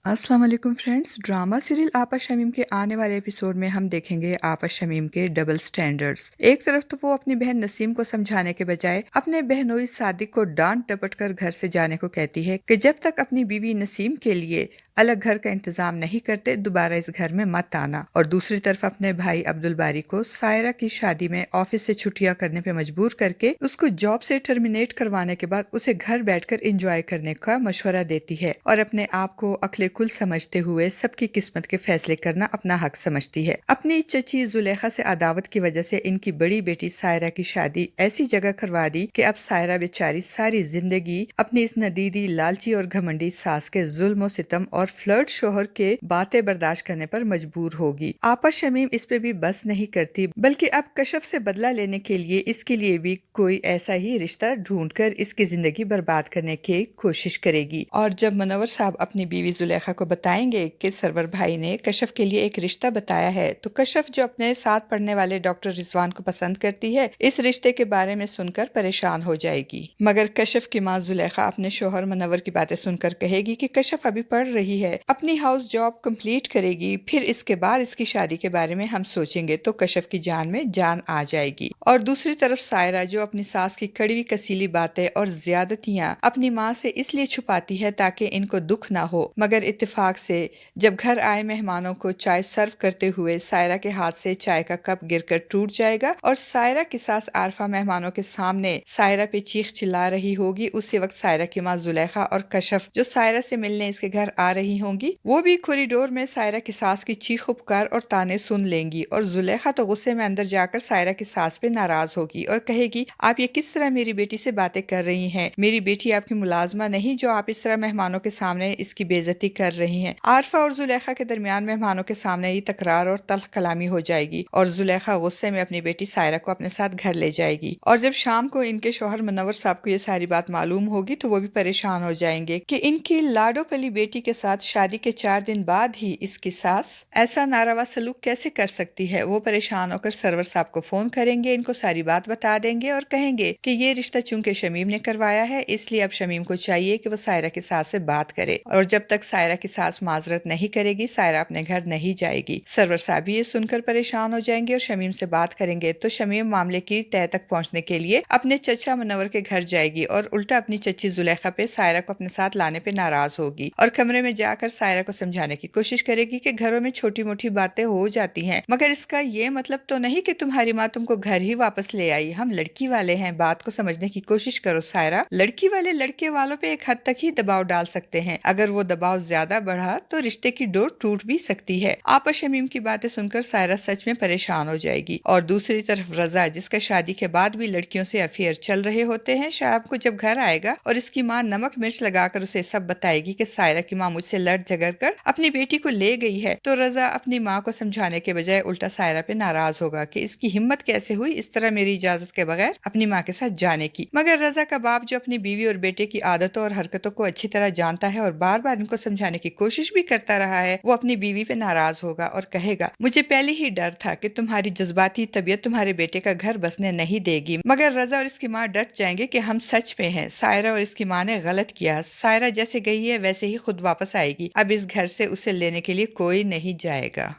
अस्सलाम वालेकुम friends. Drama serial आपा शमीम के आने वाले एपिसोड में हम देखेंगे आपा शमीम के डबल स्टैंडर्ड्स। एक तरफ तो वो अपनी बहन नसीम को समझाने के बजाय अपने बहनोई सादिक को डांट डपट कर घर से जाने को कहती है कि जब तक अपनी बीवी नसीम के लिए अलग घर का इंतजाम नहीं करते दोबारा इस घर में मत आना। और दूसरी तरफ अपने भाई अब्दुल बारी को सायरा की शादी में ऑफिस से छुट्टियां करने पे मजबूर करके उसको जॉब से टर्मिनेट करवाने के बाद उसे घर बैठकर एंजॉय करने का मशवरा देती है और अपने आप को अक्ले कुल समझते हुए सबकी किस्मत के फैसले करना अपना हक समझती है। अपनी चची जुलेखा से अदावत की वजह से इनकी बड़ी बेटी सायरा की शादी ऐसी जगह करवा दी कि अब सायरा बेचारी सारी जिंदगी अपनी इस नदीदी लालची और घमंडी सास के जुल्म सितम और फ्लर्ट शोहर के बातें बर्दाश्त करने पर मजबूर होगी। आपा शमीम इस पे भी बस नहीं करती बल्कि अब कशफ से बदला लेने के लिए इसके लिए भी कोई ऐसा ही रिश्ता ढूंढकर इसकी जिंदगी बर्बाद करने की कोशिश करेगी। और जब मनवर साहब अपनी बीवी जुलेखा को बताएंगे कि सरवर भाई ने कशफ के लिए एक रिश्ता बताया है तो कशफ जो अपने साथ पढ़ने वाले डॉक्टर रिजवान को पसंद करती है इस रिश्ते के बारे में सुनकर परेशान हो जाएगी। मगर कशफ की माँ जुलेखा अपने शोहर मनवर की बातें सुनकर कहेगी कि कशफ अभी पढ़ रही है, अपनी हाउस जॉब कंप्लीट करेगी, फिर इसके बाद इसकी शादी के बारे में हम सोचेंगे। तो कशफ की जान में जान आ जाएगी। और दूसरी तरफ सायरा जो अपनी सास की कड़वी कसीली बातें और ज्यादतियां अपनी माँ से इसलिए छुपाती है ताकि इनको दुख ना हो, मगर इत्तेफाक से जब घर आए मेहमानों को चाय सर्व करते हुए सायरा के हाथ से चाय का कप गिरकर टूट जाएगा और सायरा की सास आरफा मेहमानों के सामने सायरा पे चीख चिल्ला रही होगी। उसी वक्त सायरा की माँ जुलेखा और कशफ जो सायरा से मिलने इसके घर आ रही होंगी वो भी कॉरिडोर में सायरा की सास की चीख पुकार और ताने सुन लेंगी। और जुलेखा तो गुस्से में अंदर जाकर सायरा की सास पे नाराज होगी और कहेगी, आप ये किस तरह मेरी बेटी से बातें कर रही हैं? मेरी बेटी आपकी मुलाजमा नहीं जो आप इस तरह मेहमानों के सामने इसकी बेइज्जती कर रही हैं। आरफा और जुलेखा के दरमियान मेहमानों के सामने ही तकरार और तल्ख कलामी हो जाएगी और जुलेखा गुस्से में अपनी बेटी सायरा को अपने साथ घर ले जाएगी। और जब शाम को इनके शौहर मनवर साहब को ये सारी बात मालूम होगी तो वो भी परेशान हो जाएंगे कि इनकी लाडो कली बेटी के साथ शादी के 4 दिन बाद ही इसकी सास ऐसा नारावा सलूक कैसे कर सकती है। वो परेशान होकर सरवर साहब को फोन करेंगे, इनको सारी बात बता देंगे और कहेंगे कि ये रिश्ता चूंकि शमीम ने करवाया है इसलिए अब शमीम को चाहिए कि वो सायरा की सास से बात करे और जब तक सायरा की सास माजरत नहीं करेगी सायरा अपने घर नहीं जाएगी। सरवर साहब भी ये सुनकर परेशान हो जाएंगे और शमीम से बात करेंगे तो शमीम मामले की तह तक पहुंचने के लिए अपने चचा मनवर के घर जाएगी और उल्टा अपनी चची जुलेखा पे सायरा को अपने साथ लाने पे नाराज होगी और कमरे में जाकर सायरा को समझाने की कोशिश करेगी कि घरों में छोटी मोटी बातें हो जाती हैं मगर इसका ये मतलब तो नहीं कि तुम्हारी माँ तुमको घर ही वापस ले आई। हम लड़की वाले हैं, बात को समझने की कोशिश करो सायरा। लड़की वाले लड़के वालों पे एक हद तक ही दबाव डाल सकते हैं, अगर वो दबाव ज्यादा बढ़ा तो रिश्ते की डोर टूट भी सकती है। आपा शमीम की बातें सुनकर सायरा सच में परेशान हो जाएगी। और दूसरी तरफ रजा जिसका शादी के बाद भी लड़कियों से अफेयर चल रहे होते हैं, शाम को जब घर आएगा और इसकी माँ नमक मिर्च लगाकर उसे सब बताएगी कि सायरा की माँ मुझसे लड़ झगड़ कर अपनी बेटी को ले गई है तो रजा अपनी माँ को समझाने के बजाय उल्टा सायरा पे नाराज होगा कि इसकी हिम्मत कैसे हुई इस तरह मेरी इजाजत के बगैर अपनी माँ के साथ जाने की। मगर रजा का बाप जो अपनी बीवी और बेटे की आदतों और हरकतों को अच्छी तरह जानता है और बार बार इनको समझाने की कोशिश भी करता रहा है, वो अपनी बीवी पे नाराज होगा और कहेगा, मुझे पहले ही डर था कि तुम्हारी जज्बाती तबीयत तुम्हारे बेटे का घर बसने नहीं देगी। मगर रजा और इसकी माँ डट जाएंगे कि हम सच में हैं, सायरा और इसकी माँ ने गलत किया, सायरा जैसे गई है वैसे ही खुद वापस आएगी, अब इस घर से उसे लेने के लिए कोई नहीं जाएगा।